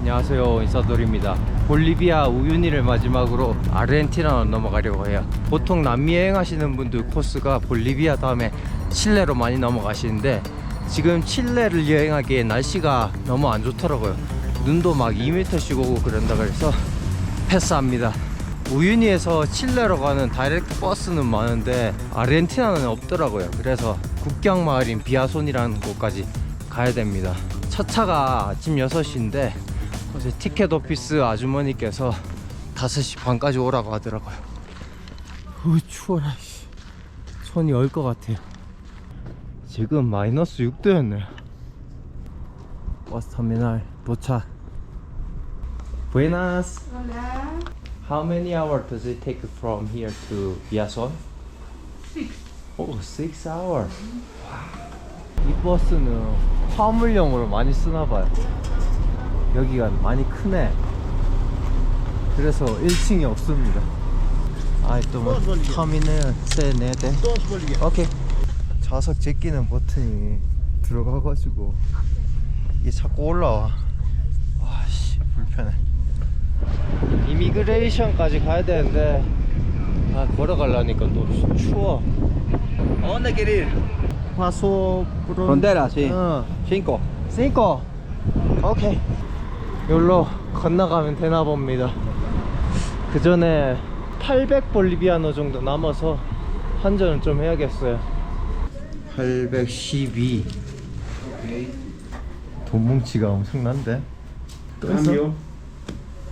안녕하세요, 인사돌입니다. 볼리비아 우유니를 마지막으로 아르헨티나로 넘어가려고 해요. 보통 남미 여행하시는 분들 코스가 볼리비아 다음에 칠레로 많이 넘어가시는데 지금 칠레를 여행하기에 날씨가 너무 안 좋더라고요. 눈도 막 2m씩 오고 그런다 그래서 패스합니다. 우유니에서 칠레로 가는 다이렉트 버스는 많은데 아르헨티나는 없더라고요. 그래서 국경 마을인 비아손이라는 곳까지 가야 됩니다. 첫 차가 아침 6시인데 어제 티켓 오피스 아주머니께서 5시 반까지 오라고 하더라고요. 추워라. 손이 얼 것 같아요. 지금 마이너스 6도였네요. 버스 터미널 도착. Buenas. Hola. How many hours does it take from here to Biason? 6. Oh, 6 hours. 이 버스는 화물용으로 많이 쓰나봐요. 여기가 많이 크네. 그래서 1층이 없습니다. 아, 또 뭐 터미널 세네대. 오케이. 좌석 제끼는 버튼이 들어가가지고 이게 자꾸 올라와. 와씨, 불편해. 이미그레이션까지 가야 되는데 걸어가려니까 또 추워. ¿A dónde quiere ir? 파소 Frontera, sí. 5. 5. 오케이. 여기로 건너가면 되나 봅니다. 그 전에 800 볼리비아노 정도 남아서 환전을 좀 해야겠어요. 812. 돈 뭉치가 엄청난데. 또 있어?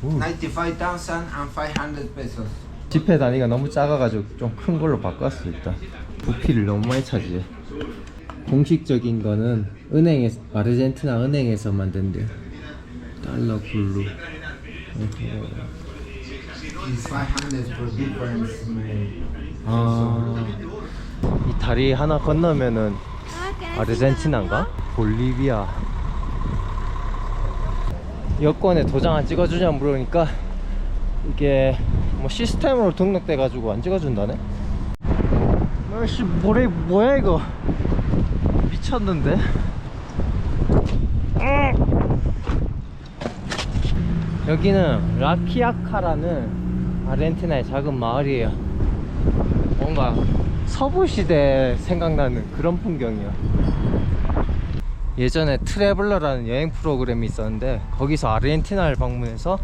95,500 pesos. 지폐 단위가 너무 작아가지고 좀 큰 걸로 바꿨어. 일단 부피를 너무 많이 차지해. 공식적인 거는 은행에서, 아르헨티나 은행에서 만든대요. 달러 블루. It's 500 for difference. 이 다리 하나 건너면은 아르헨티나인가? 볼리비아. 여권에 도장 안 찍어주냐 물으니까 이게 뭐 시스템으로 등록돼 가지고 안 찍어준다네. 아씨, 뭐야 이거. 미쳤는데. 여기는 라키아카라는 아르헨티나의 작은 마을이에요. 뭔가 서부시대 생각나는 그런 풍경이에요. 예전에 트래블러라는 여행 프로그램이 있었는데 거기서 아르헨티나를 방문해서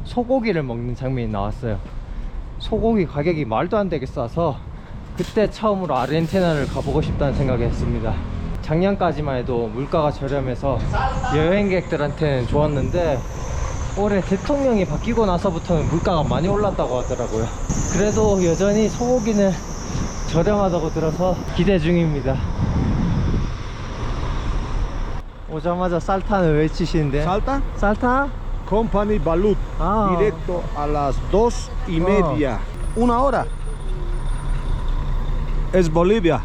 소고기를 먹는 장면이 나왔어요. 소고기 가격이 말도 안 되게 싸서 그때 처음으로 아르헨티나를 가보고 싶다는 생각을 했습니다. 작년까지만 해도 물가가 저렴해서 여행객들한테는 좋았는데 올해 대통령이 바뀌고 나서부터는 물가가 많이 올랐다고 하더라고요. 그래도 여전히 소고기는 저렴하다고 들어서 기대 중입니다. 오자마자 살타는 외치시는데. Salta, 살타? Company Balut, Ah. directo a las 2:30. Una hora. Es Bolivia.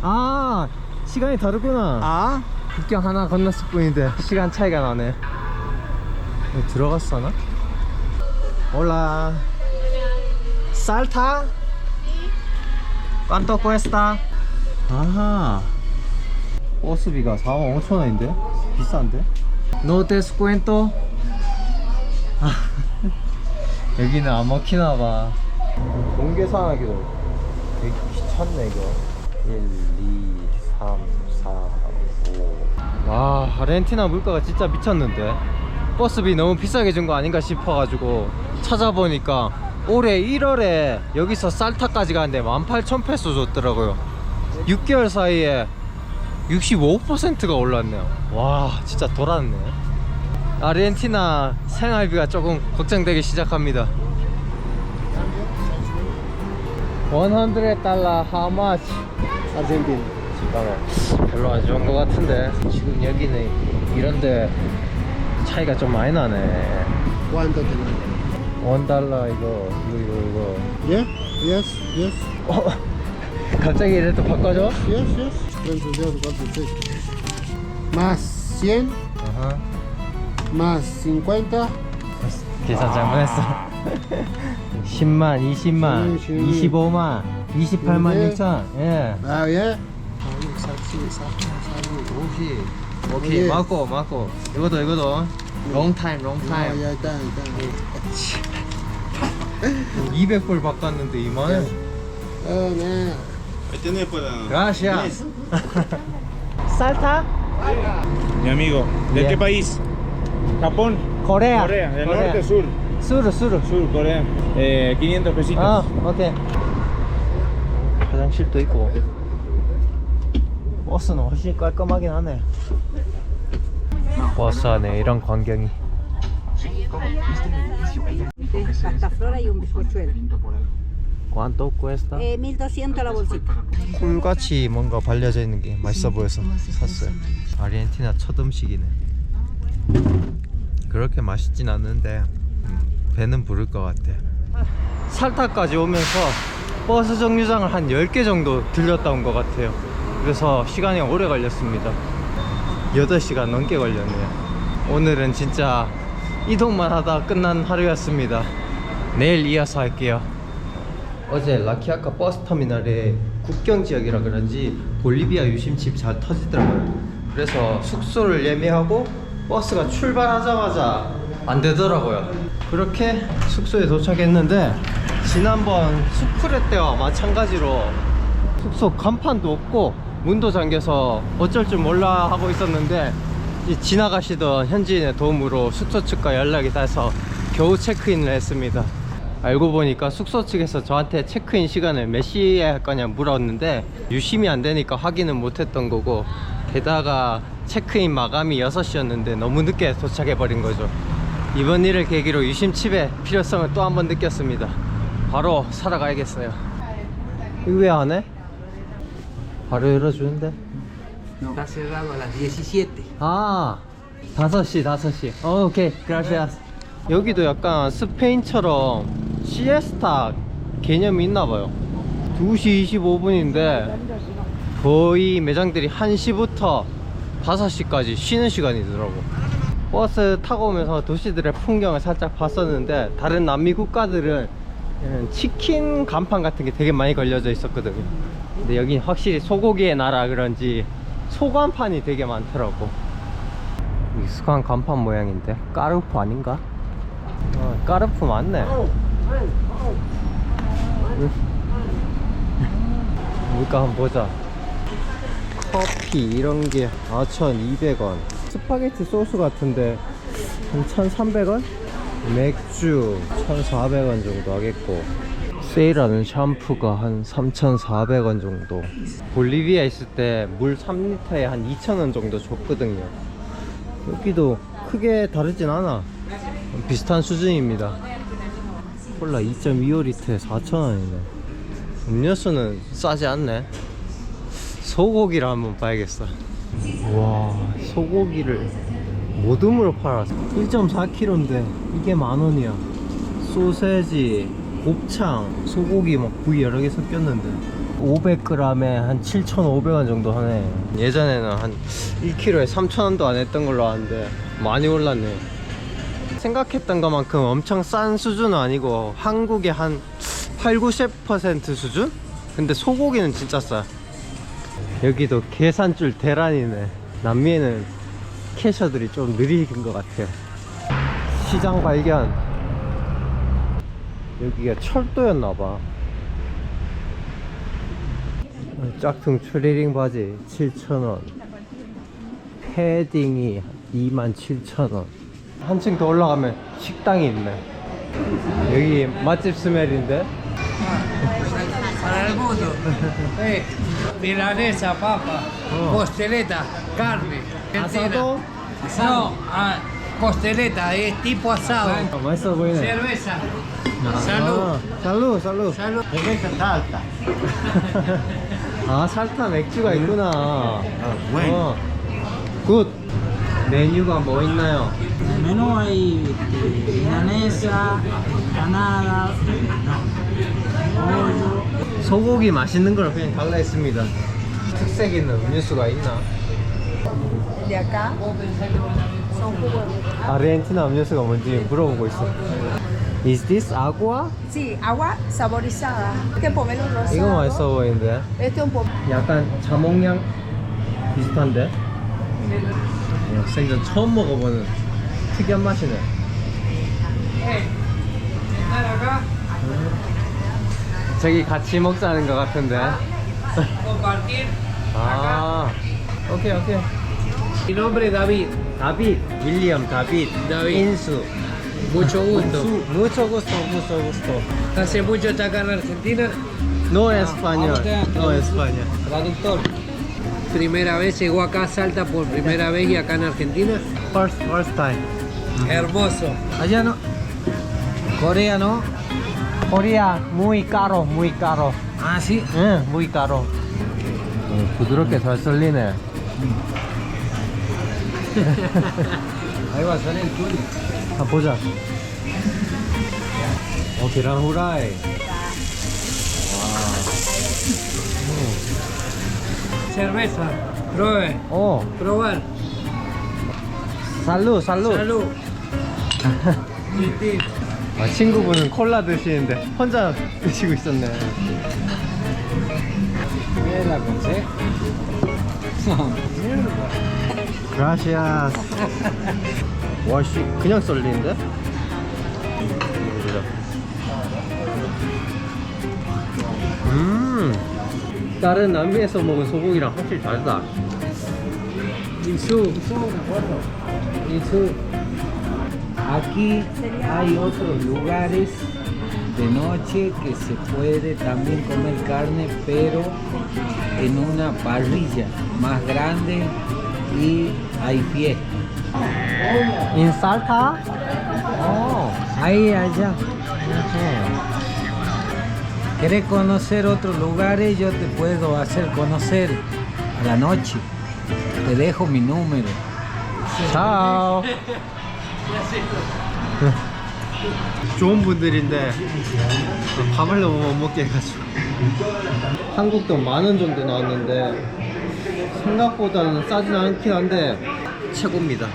아, 시간이 다르구나. Ah, 국경 하나 건넜을 뿐인데 시간 차이가 나네. 여기 들어갔어나? Hola. Salta? ¿Cuánto cuesta? 아하. 버스비가 45,000원인데? 비싼데? No descuento? 아, 여기는 안 먹히나봐. 공계산하기도 되게 귀찮네 이거. 1, 2, 3, 4, 5. 와, 아르헨티나 물가가 진짜 미쳤는데. 버스비 너무 비싸게 준 거 아닌가 싶어가지고 찾아보니까 올해 1월에 여기서 살타까지 가는데 18,000페소 줬더라고요. 6개월 사이에 65%가 올랐네요. 와, 진짜 돌았네. 아르헨티나 생활비가 조금 걱정되기 시작합니다. 100달러 how much? Argentina. 잠깐만, 별로 안 좋은 것 같은데. 지금 여기는 이런데 차이가 좀 많이 나네. ¿Cuánto tenés? $1 이거. Yeah, yes, yes, 갑자기 이래도 바꿔줘? yes, yes. 32, 46. Más 100, 아하. más 50. 계산 잘못했어. 10만, 20만, 25만, 28만 6천. 예. Ah, bien. 오케이. 오케이. 맞고. 이거도. Long time, long time. ya está, ya está. 200불 바꿨는데 2만원. man. Gracias. Salta. Mi amigo, ¿de Bien. qué país? Japón. Corea. Corea, del norte, sur. sur. Sur, Corea. 500 pesitos. 아, 오케이. 화장실도 있고. 버스는 훨씬 깔끔하긴 하네. 버스 안에 이런 광경이. Pasta flora y un bizcochuelo. ¿Cuánto cuesta? 1.200 la bolsita. 꿀같이 뭔가 발려져 있는 게 맛있어 보여서 샀어요. 아르헨티나 첫 음식이네. 그렇게 맛있진 않는데 배는 부를 것 같아. 살타까지 오면서 버스 정류장을 한 10개 정도 들렸다 온 것 같아요. 그래서 시간이 오래 걸렸습니다. 8시간 넘게 걸렸네요. 오늘은 진짜 이동만 하다 끝난 하루였습니다. 내일 이어서 할게요. 어제 라키아카 버스터미널에 국경지역이라 그런지 볼리비아 유심칩 잘 터지더라고요. 그래서 숙소를 예매하고 버스가 출발하자마자 안 되더라고요. 그렇게 숙소에 도착했는데 지난번 수쿠레 때와 마찬가지로 숙소 간판도 없고 문도 잠겨서 어쩔 줄 몰라 하고 있었는데 지나가시던 현지인의 도움으로 숙소 측과 연락이 닿아서 겨우 체크인을 했습니다. 알고 보니까 숙소 측에서 저한테 체크인 시간을 몇 시에 할 거냐 물었는데 유심이 안 되니까 확인은 못 했던 거고, 게다가 체크인 마감이 6시였는데 너무 늦게 도착해 버린 거죠. 이번 일을 계기로 유심칩의 필요성을 또 한 번 느꼈습니다. 바로 사러 가야겠어요. 이거 왜 안 해? 바로 열어주는데? Está cerrado a las 17. 아, 5시. 오케이, gracias. 여기도 약간 스페인처럼 시에스타 개념이 있나봐요. 2시 25분인데 거의 매장들이 1시부터 5시까지 쉬는 시간이더라고. 버스 타고 오면서 도시들의 풍경을 살짝 봤었는데 다른 남미 국가들은 치킨 간판 같은 게 되게 많이 걸려져 있었거든요. 근데 여기 확실히 소고기의 나라 그런지 소간판이 되게 많더라고. 익숙한 간판 모양인데 까르푸 아닌가? 까르푸 맞네. 뭘까 한번 보자. 커피 이런게 4,200원. 스파게티 소스 같은데 한 1,300원? 맥주 1,400원 정도 하겠고, 세일하는 샴푸가 한 3,400원 정도. 볼리비아 있을 때 물 3리터에 한 2,000원 정도 줬거든요. 여기도 크게 다르진 않아. 비슷한 수준입니다. 콜라 2.25리터에 4,000원이네 음료수는 싸지 않네. 소고기를 한번 봐야겠어. 와, 소고기를 모듬으로 팔았어. 1.4kg인데 이게 10,000원이야 소세지, 곱창, 소고기 막 부위 여러 개 섞였는데 500g에 한 7,500원 정도 하네. 예전에는 한 1kg에 3,000원도 안 했던 걸로 아는데 많이 올랐네. 생각했던 것만큼 엄청 싼 수준은 아니고 한국의 한 8-90% 수준? 근데 소고기는 진짜 싸. 여기도 계산줄 대란이네. 남미에는 캐셔들이 좀 느린 것 같아요. 시장 발견. 여기가 철도였나봐. 짝퉁 추리닝 바지 7,000원, 패딩이 27,000원. 한층 더 올라가면 식당이 있네. 여기 맛집 스멜인데? Para el mundo. Milanesa, papa, costeleta, carne. Asado? No, costeleta, es tipo asado. 맛있어 보이네. Cerveza. Salud. 살루. Salud. 아, 살타 맥주가 있구나. 굿. 메뉴가 뭐 있나요? Menú hay milanesa, empanada, pollo. 소고기 맛있는 걸 그냥 달라 했습니다. 특색 있는 음료수가 있나? De acá son jugos. 아르헨티나 음료수가 뭔지 물어보고 있어. Is this agua? Sí, agua saborizada. Este pomelo rosado. 이거 맛있어 보이는데? Este un poco. 약간 자몽향 비슷한데? 생전 처음 먹어보는 특이한 맛이네. Sentar acá, 저기 같이 먹자는 것 같은데. compartir. 아, 오케이. Mi nombre es David. 다빗, 윌리엄 다빗, 다빗. 인수. Mucho gusto. Mucho gusto. ¿Hace mucho está acá en Argentina? No español, no español. Traductor. Primera vez llegó acá a Salta por primera vez y acá en Argentina. First time. Hermoso. Allá no. Corea, ¿no? Corea muy caro. Ah, sí. 응, muy caro. 부드럽게 잘 썰리네. Ahí va a salir el tuyo. 아, 보자. 계란 후라이. Cerveza. Pruebe. Probar. 살루. Salud. Tintín. 아, 친구분은 콜라 드시는데 혼자 드시고 있었네. ¿Qué la aconsejo? Gracias. 와씨, 그냥 썰리는데? 다른 남미에서 먹은 소고기랑 확실히 다르다. Isu. Aquí hay otros lugares de noche que se puede también comer carne, pero en una parrilla más grande y hay fiesta. In Salta? Ahí, allá. ¿Querés conocer otros lugares? Yo te puedo hacer conocer a la noche. Te dejo mi número. Ciao. 좋은 분들인데 밥을 너무 못 먹게 해가지고. 한국 돈 10,000원 정도 나왔는데 생각보다는 싸진 않긴 한데 최고입니다.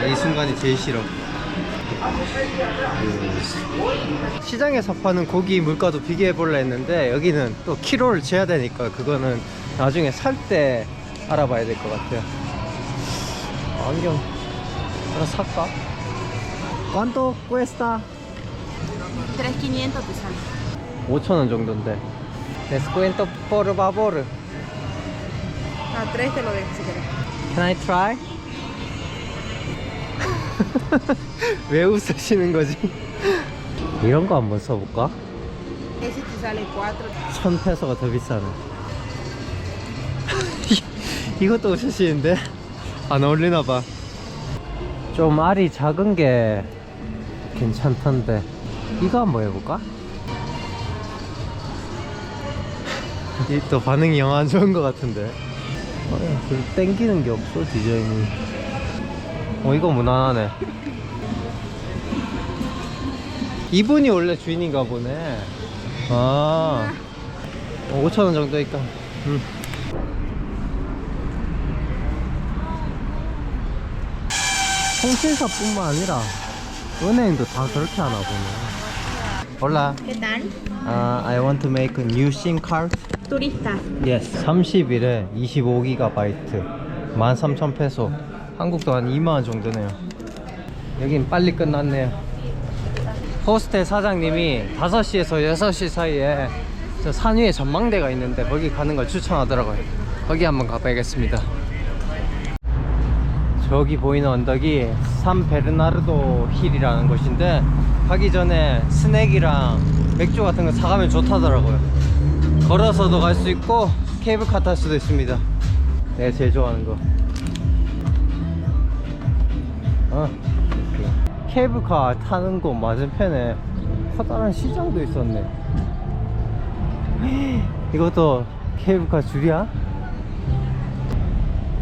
이 순간이 제일 싫어. 시장에서 파는 고기 물가도 비교해 볼라 했는데 여기는 또 키로를 재야 되니까 그거는 나중에 살 때 알아봐야 될 것 같아요. 안경 하나 살까? ¿Cuánto cuesta? 3,500 te sale. 5,000원 정도인데. Descuento por favor. A 3 te lo dejo si quieres. Can I try? 왜 웃으시는 거지? 이런 거 한번 써볼까? Ese te sale 4. 1,000페소가 더 비싸네. 이것도 웃으시는데? 안 어울리나봐. 좀 알이 작은 게 괜찮던데 이거 한번 해볼까? 이 또 반응이 영 안 좋은 것 같은데. 별 땡기는 게 없어 디자인이. 이거 무난하네. 이분이 원래 주인인가 보네. 아, 5,000원 정도니까. 통신사뿐만 아니라 은행도 다 그렇게 하나 보네. Hola. ¿Qué tal? I want to make a new SIM card. Turista. Yes. 30일에 25GB 13,000페소. 한국도 한 2만원 정도네요. 여긴 빨리 끝났네요. 호스텔 사장님이 5시에서 6시 사이에 저 산 위에 전망대가 있는데 거기 가는 걸 추천하더라고요. 거기 한번 가봐야겠습니다. 저기 보이는 언덕이 산 베르나르도 힐이라는 곳인데 가기 전에 스낵이랑 맥주 같은 거 사가면 좋다더라고요. 걸어서도 갈 수 있고 케이블카 탈 수도 있습니다. 내가 제일 좋아하는 거. 케이블카 타는 곳 맞은편에 커다란 시장도 있었네. 이것도 케이블카 줄이야?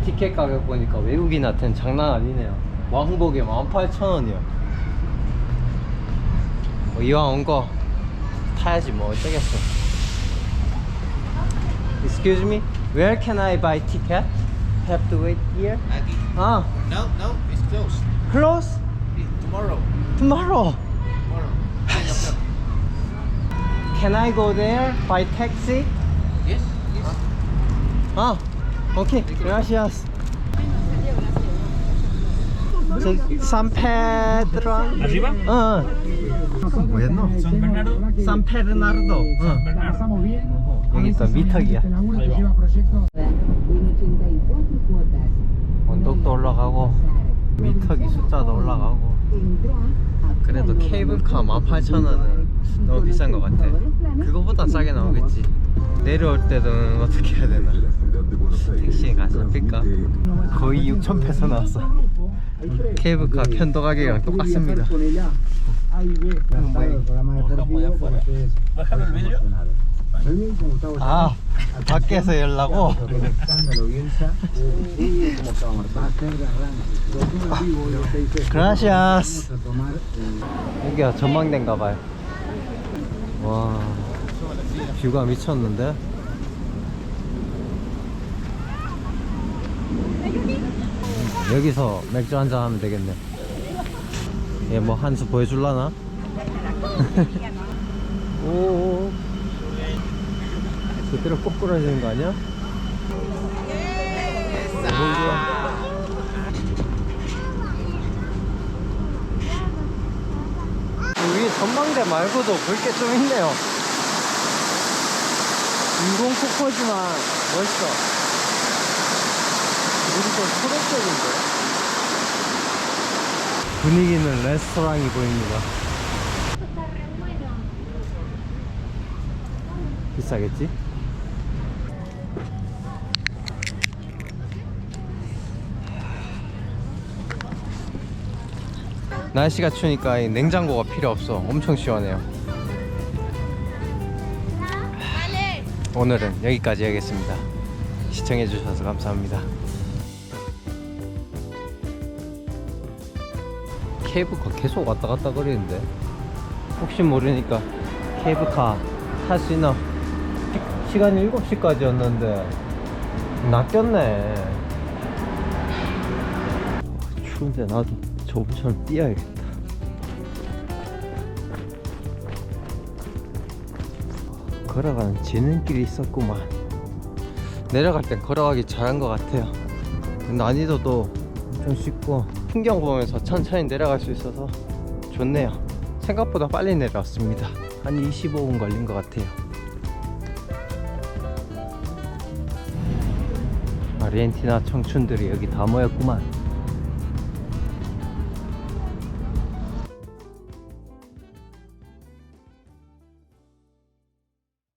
티켓 가격 보니까 외국인한테는 장난 아니네요. 왕복에 18,000원이요. 이왕 온 거 타야지 뭐 어쩌겠어. Excuse me, where can I buy ticket? Have to wait here? Ah, No, it's closed. close? Tomorrow. Tomorrow. Can I go there by taxi? Yes. Ah, okay, gracias. 저기 산페드로 ¿Arriba? 뭐였노? San Bernardo. 산페르나르도 여기 있다 미탁이야 언덕도 올라가고 미탁이 숫자도 올라가고 그래도 케이블카 18,000원은 너무 비싼 것 같아 그거보다 싸게 나오겠지 내려올 때는 어떻게 해야 되나 택시에 가서 빌까? 거의 6,000페소 나왔어 케이블카 편도 가격이랑 똑같습니다 Bájame el vidrio. 아 밖에서 열라고? 그라시아스 여기가 전망대인가봐요 와 뷰가 미쳤는데 여기서 맥주 한잔 하면 되겠네 얘 뭐 한 수 보여줄라나? 오 제대로 꼬꾸라지는 거 아니야? 위에 전망대 말고도 볼 게 좀 있네요 인공 폭포지만 멋있어 물이 좀 초록색인데 분위기는 레스토랑이 보입니다 비싸겠지? 날씨가 추우니까 이 냉장고가 필요 없어 엄청 시원해요 오늘은 여기까지 하겠습니다 시청해주셔서 감사합니다 케이블카 계속 왔다 갔다 거리는데 혹시 모르니까 케이블카 탈 수 있나 시간이 7시까지였는데 낚였네 추운데 나도 저번처럼 뛰어야겠다 걸어가는 지는길이 있었구만 내려갈 땐 걸어가기 잘한 것 같아요 난이도도 좀 쉽고 풍경 보면서 천천히 내려갈 수 있어서 좋네요 생각보다 빨리 내려왔습니다 한 25분 걸린 것 같아요 아르헨티나 청춘들이 여기 다 모였구만